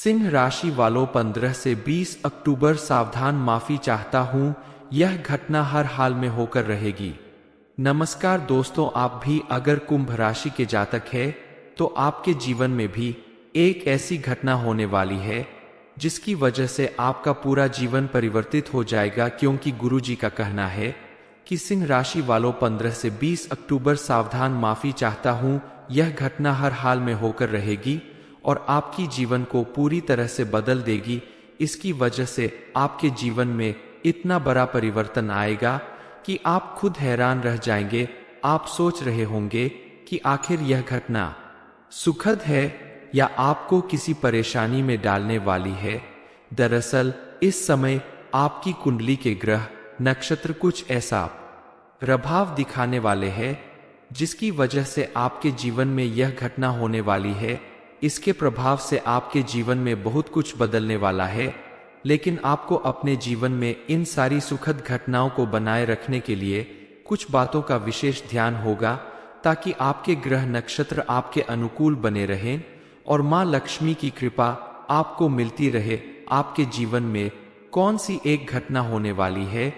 सिंह राशि वालों 15 से 20 अक्टूबर सावधान, माफी चाहता हूं, यह घटना हर हाल में होकर रहेगी। नमस्कार दोस्तों, आप भी अगर कुंभ राशि के जातक है तो आपके जीवन में भी एक ऐसी घटना होने वाली है जिसकी वजह से आपका पूरा जीवन परिवर्तित हो जाएगा, क्योंकि गुरुजी का कहना है कि सिंह राशि वालों 15 से 20 अक्टूबर सावधान, माफी चाहता हूं, यह घटना हर हाल में होकर रहेगी और आपकी जीवन को पूरी तरह से बदल देगी। इसकी वजह से आपके जीवन में इतना बड़ा परिवर्तन आएगा कि आप खुद हैरान रह जाएंगे। आप सोच रहे होंगे कि आखिर यह घटना सुखद है या आपको किसी परेशानी में डालने वाली है। दरअसल इस समय आपकी कुंडली के ग्रह नक्षत्र कुछ ऐसा प्रभाव दिखाने वाले हैं जिसकी वजह से आपके जीवन में यह घटना होने वाली है। इसके प्रभाव से आपके जीवन में बहुत कुछ बदलने वाला है, लेकिन आपको अपने जीवन में इन सारी सुखद घटनाओं को बनाए रखने के लिए कुछ बातों का विशेष ध्यान होगा, ताकि आपके ग्रह नक्षत्र आपके अनुकूल बने रहें और मां लक्ष्मी की कृपा आपको मिलती रहे। आपके जीवन में कौन सी एक घटना होने वाली है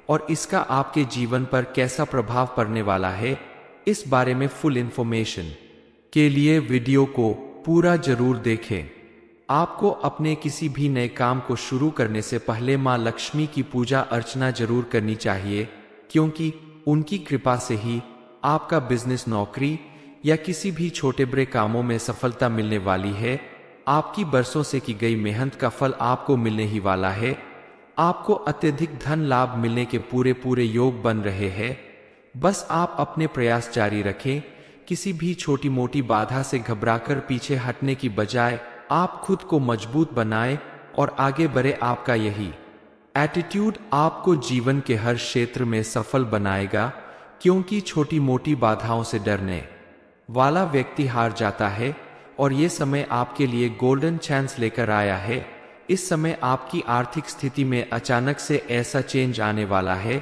और इसका आपके जीवन पर कैसा प्रभाव पड़ने वाला है, इस बारे में फुल इंफॉर्मेशन के लिए वीडियो को पूरा जरूर देखें। आपको अपने किसी भी नए काम को शुरू करने से पहले मां लक्ष्मी की पूजा अर्चना जरूर करनी चाहिए, क्योंकि उनकी कृपा से ही आपका बिजनेस, नौकरी या किसी भी छोटे बड़े कामों में सफलता मिलने वाली है। आपकी बरसों से की गई मेहनत का फल आपको मिलने ही वाला है। आपको अत्यधिक धन लाभ मिलने के पूरे योग बन रहे हैं। बस आप अपने प्रयास जारी रखें। किसी भी छोटी मोटी बाधा से घबराकर पीछे हटने की बजाय आप खुद को मजबूत बनाएं और आगे बढ़े। आपका यही एटीट्यूड आपको जीवन के हर क्षेत्र में सफल बनाएगा, क्योंकि छोटी मोटी बाधाओं से डरने वाला व्यक्ति हार जाता है और ये समय आपके लिए गोल्डन चांस लेकर आया है। इस समय आपकी आर्थिक स्थिति में अचानक से ऐसा चेंज आने वाला है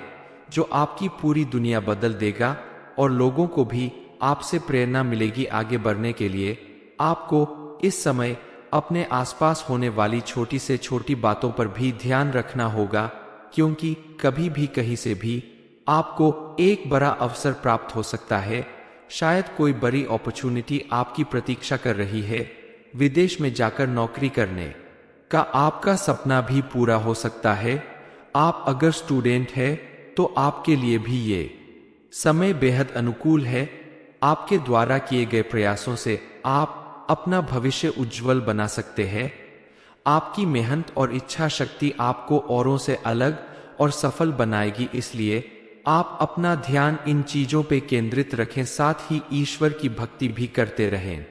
जो आपकी पूरी दुनिया बदल देगा और लोगों को भी आपसे प्रेरणा मिलेगी आगे बढ़ने के लिए। आपको इस समय अपने आसपास होने वाली छोटी से छोटी बातों पर भी ध्यान रखना होगा, क्योंकि कभी भी कहीं से भी आपको एक बड़ा अवसर प्राप्त हो सकता है। शायद कोई बड़ी अपॉर्चुनिटी आपकी प्रतीक्षा कर रही है। विदेश में जाकर नौकरी करने का आपका सपना भी पूरा हो सकता है। आप अगर स्टूडेंट है तो आपके लिए भी ये समय बेहद अनुकूल है। आपके द्वारा किए गए प्रयासों से आप अपना भविष्य उज्जवल बना सकते हैं। आपकी मेहनत और इच्छा शक्ति आपको औरों से अलग और सफल बनाएगी, इसलिए आप अपना ध्यान इन चीजों पे केंद्रित रखें, साथ ही ईश्वर की भक्ति भी करते रहें।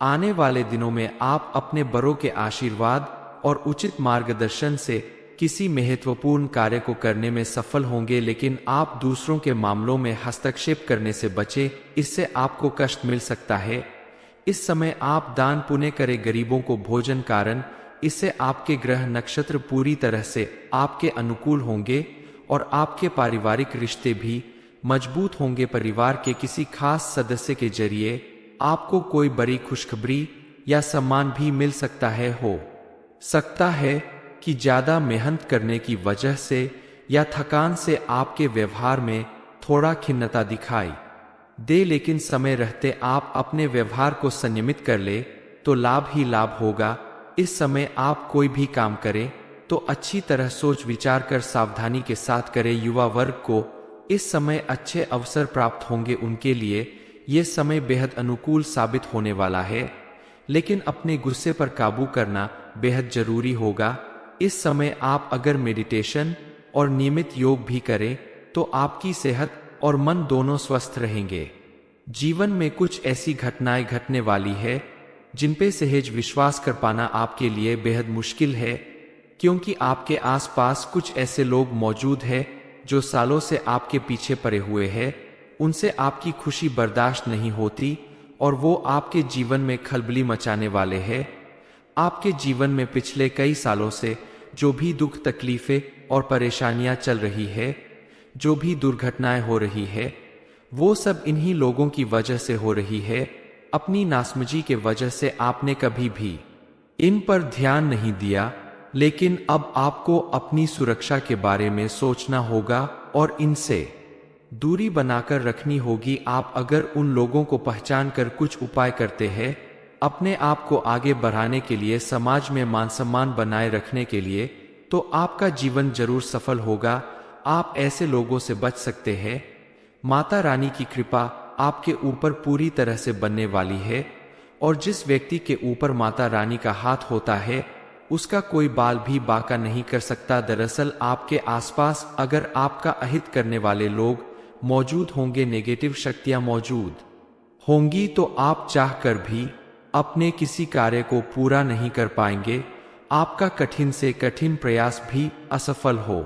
आने वाले दिनों में आप अपने बड़ों के आशीर्वाद और उचित मार्गदर्शन से किसी महत्वपूर्ण कार्य को करने में सफल होंगे, लेकिन आप दूसरों के मामलों में हस्तक्षेप करने से बचें, इससे आपको कष्ट मिल सकता है। इस समय आप दान पुण्य करें, गरीबों को भोजन, कारण इससे आपके ग्रह नक्षत्र पूरी तरह से आपके अनुकूल होंगे और आपके पारिवारिक रिश्ते भी मजबूत होंगे। परिवार के किसी खास सदस्य के जरिए आपको कोई बड़ी खुशखबरी या सम्मान भी मिल सकता है। हो सकता है कि ज्यादा मेहनत करने की वजह से या थकान से आपके व्यवहार में थोड़ा खिन्नता दिखाई दे, लेकिन समय रहते आप अपने व्यवहार को संयमित कर ले तो लाभ ही लाभ होगा। इस समय आप कोई भी काम करें तो अच्छी तरह सोच विचार कर सावधानी के साथ करें। युवा वर्ग को इस समय अच्छे अवसर प्राप्त होंगे, उनके लिए ये समय बेहद अनुकूल साबित होने वाला है, लेकिन अपने गुस्से पर काबू करना बेहद जरूरी होगा। इस समय आप अगर मेडिटेशन और नियमित योग भी करें तो आपकी सेहत और मन दोनों स्वस्थ रहेंगे। जीवन में कुछ ऐसी घटनाएं घटने वाली है जिन पे सहज विश्वास कर पाना आपके लिए बेहद मुश्किल है, क्योंकि आपके आसपास कुछ ऐसे लोग मौजूद हैं जो सालों से आपके पीछे पड़े हुए हैं। उनसे आपकी खुशी बर्दाश्त नहीं होती और वो आपके जीवन में खलबली मचाने वाले हैं। आपके जीवन में पिछले कई सालों से जो भी दुख, तकलीफें और परेशानियां चल रही है, जो भी दुर्घटनाएं हो रही है, वो सब इन्हीं लोगों की वजह से हो रही है। अपनी नासमझी के वजह से आपने कभी भी इन पर ध्यान नहीं दिया, लेकिन अब आपको अपनी सुरक्षा के बारे में सोचना होगा और इनसे दूरी बनाकर रखनी होगी। आप अगर उन लोगों को पहचान कर कुछ उपाय करते हैं अपने आप को आगे बढ़ाने के लिए, समाज में मान सम्मान बनाए रखने के लिए, तो आपका जीवन जरूर सफल होगा। आप ऐसे लोगों से बच सकते हैं। माता रानी की कृपा आपके ऊपर पूरी तरह से बनने वाली है, और जिस व्यक्ति के ऊपर माता रानी का हाथ होता है उसका कोई बाल भी बांका नहीं कर सकता। दरअसल आपके आसपास अगर आपका अहित करने वाले लोग मौजूद होंगे, नेगेटिव शक्तियां मौजूद होंगी, तो आप चाहकर भी अपने किसी कार्य को पूरा नहीं कर पाएंगे। आपका कठिन से कठिन प्रयास भी असफल हो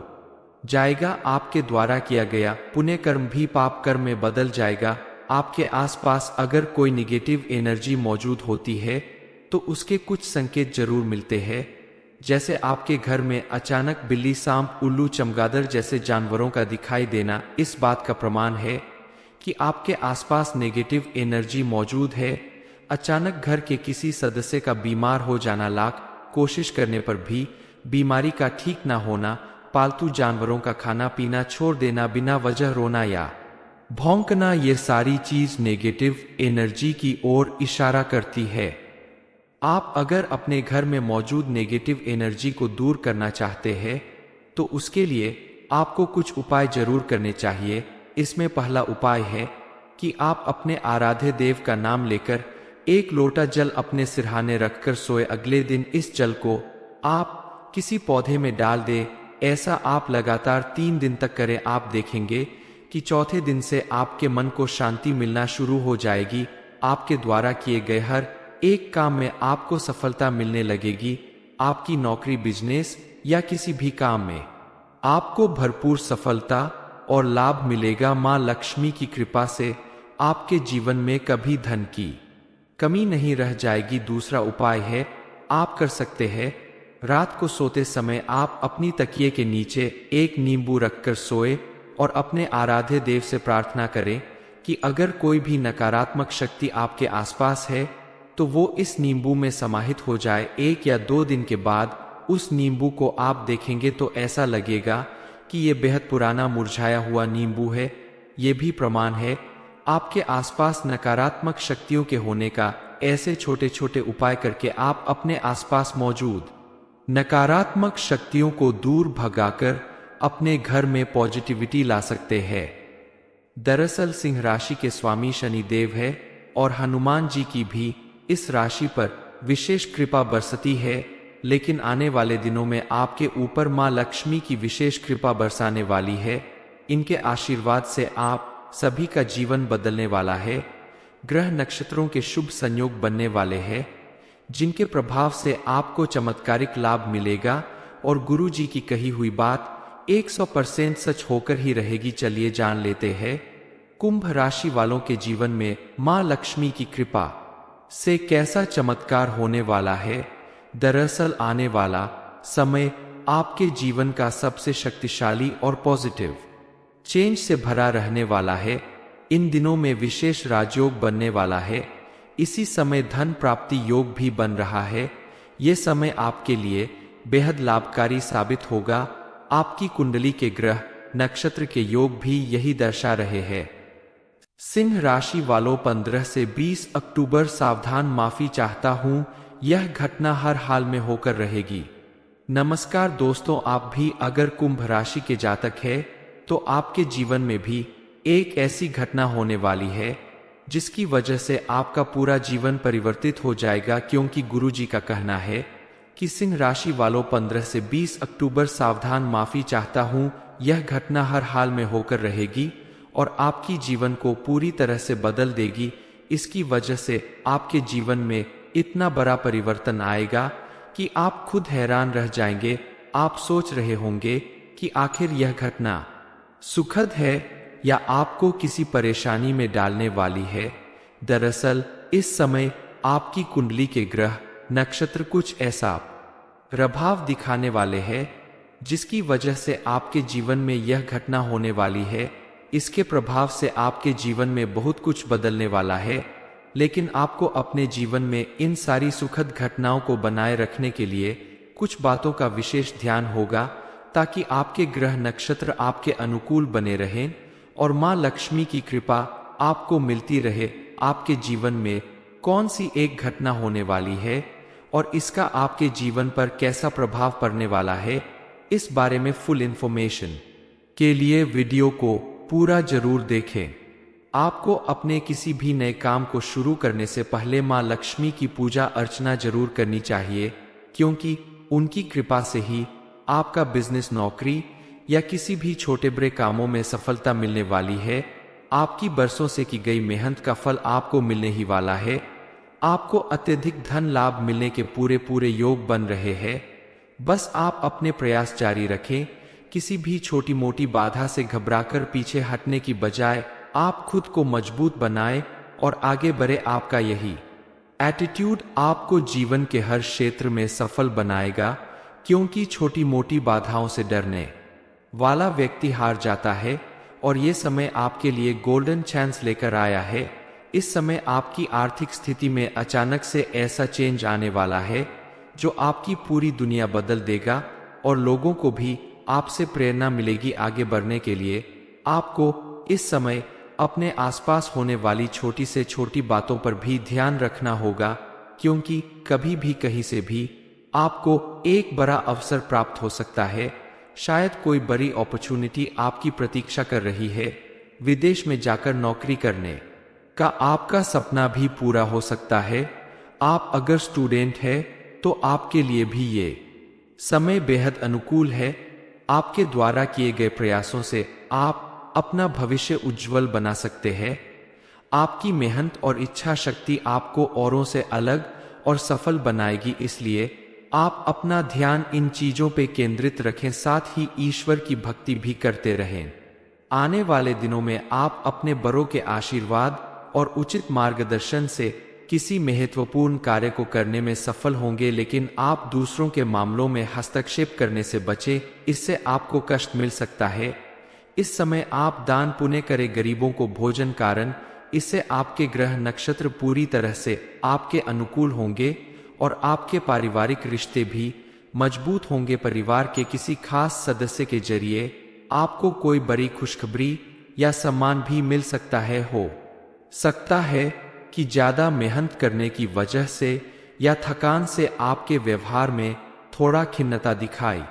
जाएगा। आपके द्वारा किया गया पुण्य कर्म भी पाप कर्म में बदल जाएगा। आपके आसपास अगर कोई निगेटिव एनर्जी मौजूद होती है तो उसके कुछ संकेत जरूर मिलते हैं, जैसे आपके घर में अचानक बिल्ली, सांप, उल्लू, चमगादड़ जैसे जानवरों का दिखाई देना। इस बात का प्रमाण है कि आपके आसपास नेगेटिव एनर्जी मौजूद है। अचानक घर के किसी सदस्य का बीमार हो जाना, लाख कोशिश करने पर भी बीमारी का ठीक ना होना, पालतू जानवरों का खाना पीना छोड़ देना, बिना वजह रोना या भौंकना, ये सारी चीज नेगेटिव एनर्जी की ओर इशारा करती है। आप अगर अपने घर में मौजूद नेगेटिव एनर्जी को दूर करना चाहते हैं तो उसके लिए आपको कुछ उपाय जरूर करने चाहिए। इसमें पहला उपाय है कि आप अपने आराध्य देव का नाम लेकर एक लोटा जल अपने सिरहाने रखकर सोए। अगले दिन इस जल को आप किसी पौधे में डाल दें। ऐसा आप लगातार 3 दिन तक करें। आप देखेंगे कि चौथे दिन से आपके मन को शांति मिलना शुरू हो जाएगी। आपके द्वारा किए गए हर एक काम में आपको सफलता मिलने लगेगी। आपकी नौकरी, बिजनेस या किसी भी काम में आपको भरपूर सफलता और लाभ मिलेगा। मां लक्ष्मी की कृपा से आपके जीवन में कभी धन की कमी नहीं रह जाएगी। दूसरा उपाय है, आप कर सकते हैं रात को सोते समय आप अपनी तकिए के नीचे एक नींबू रखकर सोए और अपने आराध्य देव से प्रार्थना करें कि अगर कोई भी नकारात्मक शक्ति आपके आसपास है तो वो इस नींबू में समाहित हो जाए। 1 या 2 दिन के बाद उस नींबू को आप देखेंगे तो ऐसा लगेगा कि ये बेहद पुराना मुरझाया हुआ नींबू है। ये भी प्रमाण है आपके आसपास नकारात्मक शक्तियों के होने का। ऐसे छोटे छोटे उपाय करके आप अपने आसपास मौजूद नकारात्मक शक्तियों को दूर भगाकर अपने घर में पॉजिटिविटी ला सकते हैं। दरअसल सिंह राशि के स्वामी शनि देव है और हनुमान जी की भी इस राशि पर विशेष कृपा बरसती है। लेकिन आने वाले दिनों में आपके ऊपर मां लक्ष्मी की विशेष कृपा बरसाने वाली है। इनके आशीर्वाद से आप सभी का जीवन बदलने वाला है। ग्रह नक्षत्रों के शुभ संयोग बनने वाले हैं जिनके प्रभाव से आपको चमत्कारिक लाभ मिलेगा और गुरु जी की कही हुई बात 100% सच होकर ही रहेगी। चलिए जान लेते हैं कुंभ राशि वालों के जीवन में मां लक्ष्मी की कृपा से कैसा चमत्कार होने वाला है। दरअसल आने वाला समय आपके जीवन का सबसे शक्तिशाली और पॉजिटिव चेंज से भरा रहने वाला है। इन दिनों में विशेष राजयोग बनने वाला है। इसी समय धन प्राप्ति योग भी बन रहा है। ये समय आपके लिए बेहद लाभकारी साबित होगा। आपकी कुंडली के ग्रह नक्षत्र के योग भी यही दर्शा रहे हैं। सिंह राशि वालों 15 से 20 अक्टूबर सावधान, माफी चाहता हूं, यह घटना हर हाल में होकर रहेगी। नमस्कार दोस्तों, आप भी अगर कुंभ राशि के जातक है तो आपके जीवन में भी एक ऐसी घटना होने वाली है जिसकी वजह से आपका पूरा जीवन परिवर्तित हो जाएगा। क्योंकि गुरु जी का कहना है कि सिंह राशि वालों 15 से 20 अक्टूबर सावधान, माफी चाहता हूं, यह घटना हर हाल में होकर रहेगी और आपकी जीवन को पूरी तरह से बदल देगी। इसकी वजह से आपके जीवन में इतना बड़ा परिवर्तन आएगा कि आप खुद हैरान रह जाएंगे। आप सोच रहे होंगे कि आखिर यह घटना सुखद है या आपको किसी परेशानी में डालने वाली है। दरअसल इस समय आपकी कुंडली के ग्रह नक्षत्र कुछ ऐसा प्रभाव दिखाने वाले हैं जिसकी वजह से आपके जीवन में यह घटना होने वाली है। इसके प्रभाव से आपके जीवन में बहुत कुछ बदलने वाला है। लेकिन आपको अपने जीवन में इन सारी सुखद घटनाओं को बनाए रखने के लिए कुछ बातों का विशेष ध्यान होगा, ताकि आपके ग्रह नक्षत्र आपके अनुकूल बने रहें और माँ लक्ष्मी की कृपा आपको मिलती रहे। आपके जीवन में कौन सी एक घटना होने वाली है और इसका आपके जीवन पर कैसा प्रभाव पड़ने वाला है, इस बारे में फुल इंफॉर्मेशन के लिए वीडियो को पूरा जरूर देखें। आपको अपने किसी भी नए काम को शुरू करने से पहले माँ लक्ष्मी की पूजा अर्चना जरूर करनी चाहिए, क्योंकि उनकी कृपा से ही आपका बिजनेस, नौकरी या किसी भी छोटे बड़े कामों में सफलता मिलने वाली है। आपकी बरसों से की गई मेहनत का फल आपको मिलने ही वाला है। आपको अत्यधिक धन लाभ मिलने के पूरे योग बन रहे हैं। बस आप अपने प्रयास जारी रखें। किसी भी छोटी मोटी बाधा से घबराकर पीछे हटने की बजाय आप खुद को मजबूत बनाएं और आगे बढ़े। आपका यही एटीट्यूड आपको जीवन के हर क्षेत्र में सफल बनाएगा, क्योंकि छोटी मोटी बाधाओं से डरने वाला व्यक्ति हार जाता है। और ये समय आपके लिए गोल्डन चांस लेकर आया है। इस समय आपकी आर्थिक स्थिति में अचानक से ऐसा चेंज आने वाला है जो आपकी पूरी दुनिया बदल देगा और लोगों को भी आपसे प्रेरणा मिलेगी आगे बढ़ने के लिए। आपको इस समय अपने आसपास होने वाली छोटी से छोटी बातों पर भी ध्यान रखना होगा, क्योंकि कभी भी कहीं से भी आपको एक बड़ा अवसर प्राप्त हो सकता है। शायद कोई बड़ी अपॉर्चुनिटी आपकी प्रतीक्षा कर रही है। विदेश में जाकर नौकरी करने का आपका सपना भी पूरा हो सकता है। आप अगर स्टूडेंट हैं तो आपके लिए भी ये समय बेहद अनुकूल है। आपके द्वारा किए गए प्रयासों से आप अपना भविष्य उज्जवल बना सकते हैं। आपकी मेहनत और इच्छा शक्ति आपको औरों से अलग और सफल बनाएगी, इसलिए आप अपना ध्यान इन चीजों पे केंद्रित रखें, साथ ही ईश्वर की भक्ति भी करते रहें। आने वाले दिनों में आप अपने बड़ों के आशीर्वाद और उचित मार्गदर्शन से किसी महत्वपूर्ण कार्य को करने में सफल होंगे, लेकिन आप दूसरों के मामलों में हस्तक्षेप करने से बचें, इससे आपको कष्ट मिल सकता है। इस समय आप दान पुण्य करें गरीबों को भोजन, कारण इससे आपके ग्रह नक्षत्र पूरी तरह से आपके अनुकूल होंगे और आपके पारिवारिक रिश्ते भी मजबूत होंगे। परिवार के किसी खास सदस्य के जरिए आपको कोई बड़ी खुशखबरी या सम्मान भी मिल सकता है। हो सकता है कि ज्यादा मेहनत करने की वजह से या थकान से आपके व्यवहार में थोड़ा खिन्नता दिखाई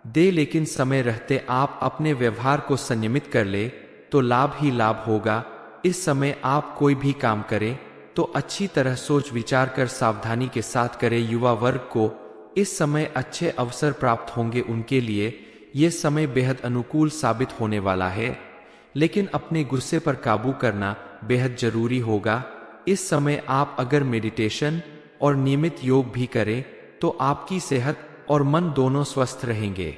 दे, लेकिन समय रहते आप अपने व्यवहार को संयमित कर ले तो लाभ ही लाभ होगा। इस समय आप कोई भी काम करें तो अच्छी तरह सोच विचार कर सावधानी के साथ करें। युवा वर्ग को इस समय अच्छे अवसर प्राप्त होंगे, उनके लिए ये समय बेहद अनुकूल साबित होने वाला है, लेकिन अपने गुस्से पर काबू करना बेहद जरूरी होगा। इस समय आप अगर मेडिटेशन और नियमित योग भी करें तो आपकी सेहत और मन दोनों स्वस्थ रहेंगे।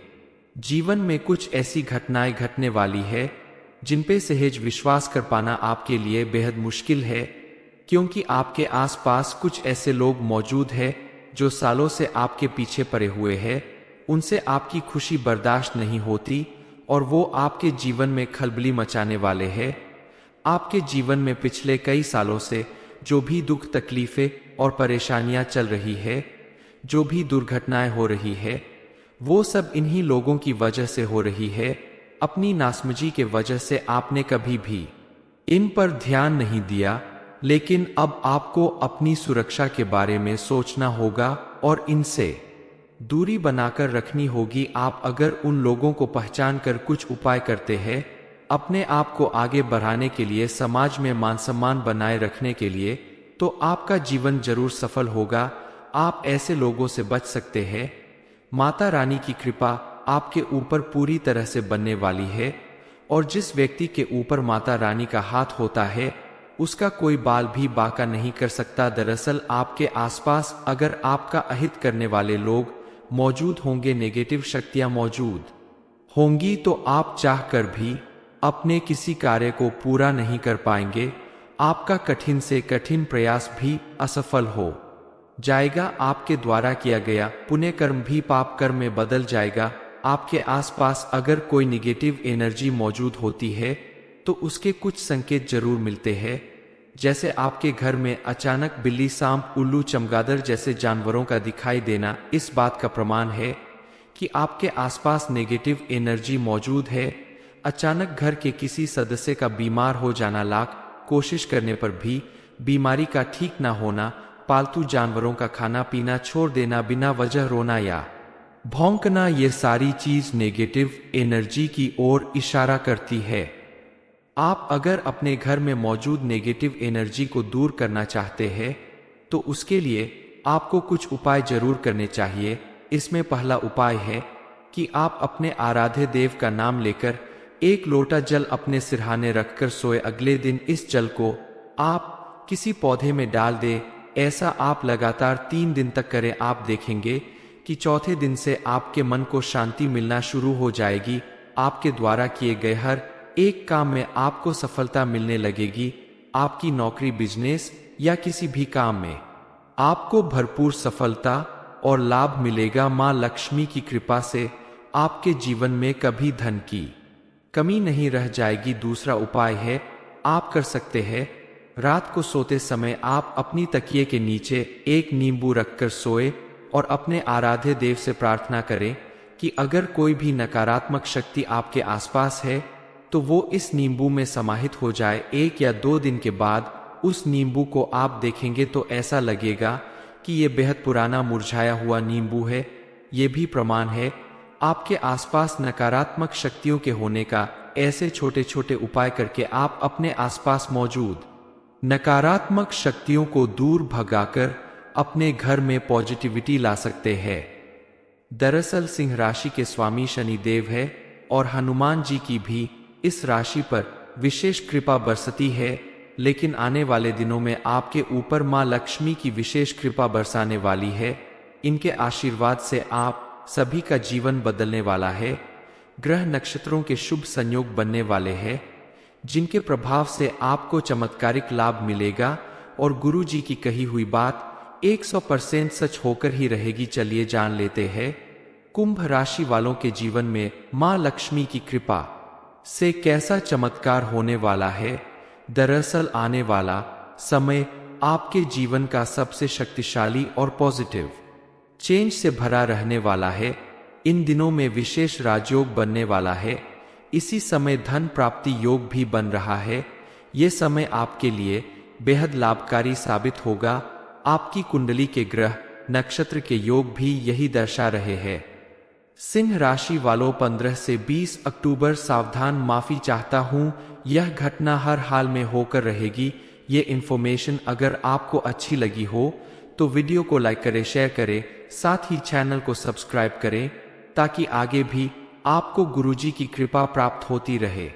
जीवन में कुछ ऐसी घटनाएं घटने वाली है जिन पे सहज विश्वास कर पाना आपके लिए बेहद मुश्किल है, क्योंकि आपके आसपास कुछ ऐसे लोग मौजूद हैं जो सालों से आपके पीछे पड़े हुए हैं। उनसे आपकी खुशी बर्दाश्त नहीं होती और वो आपके जीवन में खलबली मचाने वाले हैं। आपके जीवन में पिछले कई सालों से जो भी दुख, तकलीफें और परेशानियां चल रही है, जो भी दुर्घटनाएं हो रही है, वो सब इन्हीं लोगों की वजह से हो रही है। अपनी नासमझी के वजह से आपने कभी भी इन पर ध्यान नहीं दिया, लेकिन अब आपको अपनी सुरक्षा के बारे में सोचना होगा और इनसे दूरी बनाकर रखनी होगी। आप अगर उन लोगों को पहचान कर कुछ उपाय करते हैं अपने आप को आगे बढ़ाने के लिए, समाज में मान सम्मान बनाए रखने के लिए, तो आपका जीवन जरूर सफल होगा। आप ऐसे लोगों से बच सकते हैं। माता रानी की कृपा आपके ऊपर पूरी तरह से बनने वाली है और जिस व्यक्ति के ऊपर माता रानी का हाथ होता है उसका कोई बाल भी बांका नहीं कर सकता। दरअसल आपके आसपास अगर आपका अहित करने वाले लोग मौजूद होंगे, नेगेटिव शक्तियां मौजूद होंगी, तो आप चाहकर भी अपने किसी कार्य को पूरा नहीं कर पाएंगे। आपका कठिन से कठिन प्रयास भी असफल हो जाएगा। आपके द्वारा किया गया पुण्य कर्म भी पाप कर्म में बदल जाएगा। आपके आसपास अगर कोई निगेटिव एनर्जी मौजूद होती है तो उसके कुछ संकेत जरूर मिलते हैं। जैसे आपके घर में अचानक बिल्ली, सांप, उल्लू, चमगादड़ जैसे जानवरों का दिखाई देना इस बात का प्रमाण है कि आपके आसपास नेगेटिव एनर्जी मौजूद है। अचानक घर के किसी सदस्य का बीमार हो जाना, लाख कोशिश करने पर भी बीमारी का ठीक ना होना, पालतू जानवरों का खाना पीना छोड़ देना, बिना वजह रोना या भौंकना, ये सारी चीज नेगेटिव एनर्जी की ओर इशारा करती है। आप अगर अपने घर में मौजूद नेगेटिव एनर्जी को दूर करना चाहते हैं तो उसके लिए आपको कुछ उपाय जरूर करने चाहिए। इसमें पहला उपाय है कि आप अपने आराध्य देव का नाम लेकर एक लोटा जल अपने सिरहाने रखकर सोए। अगले दिन इस जल को आप किसी पौधे में डाल दें। ऐसा आप लगातार 3 दिन तक करें। आप देखेंगे कि चौथे दिन से आपके मन को शांति मिलना शुरू हो जाएगी। आपके द्वारा किए गए हर एक काम में आपको सफलता मिलने लगेगी। आपकी नौकरी, बिजनेस या किसी भी काम में आपको भरपूर सफलता और लाभ मिलेगा। मां लक्ष्मी की कृपा से आपके जीवन में कभी धन की कमी नहीं रह जाएगी। दूसरा उपाय है, आप कर सकते हैं रात को सोते समय आप अपनी तकिए के नीचे एक नींबू रखकर सोए और अपने आराध्य देव से प्रार्थना करें कि अगर कोई भी नकारात्मक शक्ति आपके आसपास है तो वो इस नींबू में समाहित हो जाए। 1 या 2 दिन के बाद उस नींबू को आप देखेंगे तो ऐसा लगेगा कि ये बेहद पुराना मुरझाया हुआ नींबू है। ये भी प्रमाण है आपके आसपास नकारात्मक शक्तियों के होने का। ऐसे छोटे छोटे उपाय करके आप अपने आसपास मौजूद नकारात्मक शक्तियों को दूर भगाकर अपने घर में पॉजिटिविटी ला सकते हैं। दरअसल सिंह राशि के स्वामी शनि देव है और हनुमान जी की भी इस राशि पर विशेष कृपा बरसती है। लेकिन आने वाले दिनों में आपके ऊपर मां लक्ष्मी की विशेष कृपा बरसाने वाली है। इनके आशीर्वाद से आप सभी का जीवन बदलने वाला है। ग्रह नक्षत्रों के शुभ संयोग बनने वाले हैं जिनके प्रभाव से आपको चमत्कारिक लाभ मिलेगा और गुरु जी की कही हुई बात 100% सच होकर ही रहेगी। चलिए जान लेते हैं कुंभ राशि वालों के जीवन में मां लक्ष्मी की कृपा से कैसा चमत्कार होने वाला है। दरअसल आने वाला समय आपके जीवन का सबसे शक्तिशाली और पॉजिटिव चेंज से भरा रहने वाला है। इन दिनों में विशेष राजयोग बनने वाला है। इसी समय धन प्राप्ति योग भी बन रहा है। ये समय आपके लिए बेहद लाभकारी साबित होगा। आपकी कुंडली के ग्रह नक्षत्र के योग भी यही दर्शा रहे हैं। सिंह राशि वालों 15 से 20 अक्टूबर सावधान, माफी चाहता हूं, यह घटना हर हाल में होकर रहेगी। ये इन्फॉर्मेशन अगर आपको अच्छी लगी हो तो वीडियो को लाइक करें, शेयर करें, साथ ही चैनल को सब्सक्राइब करें ताकि आगे भी आपको गुरुजी की कृपा प्राप्त होती रहे।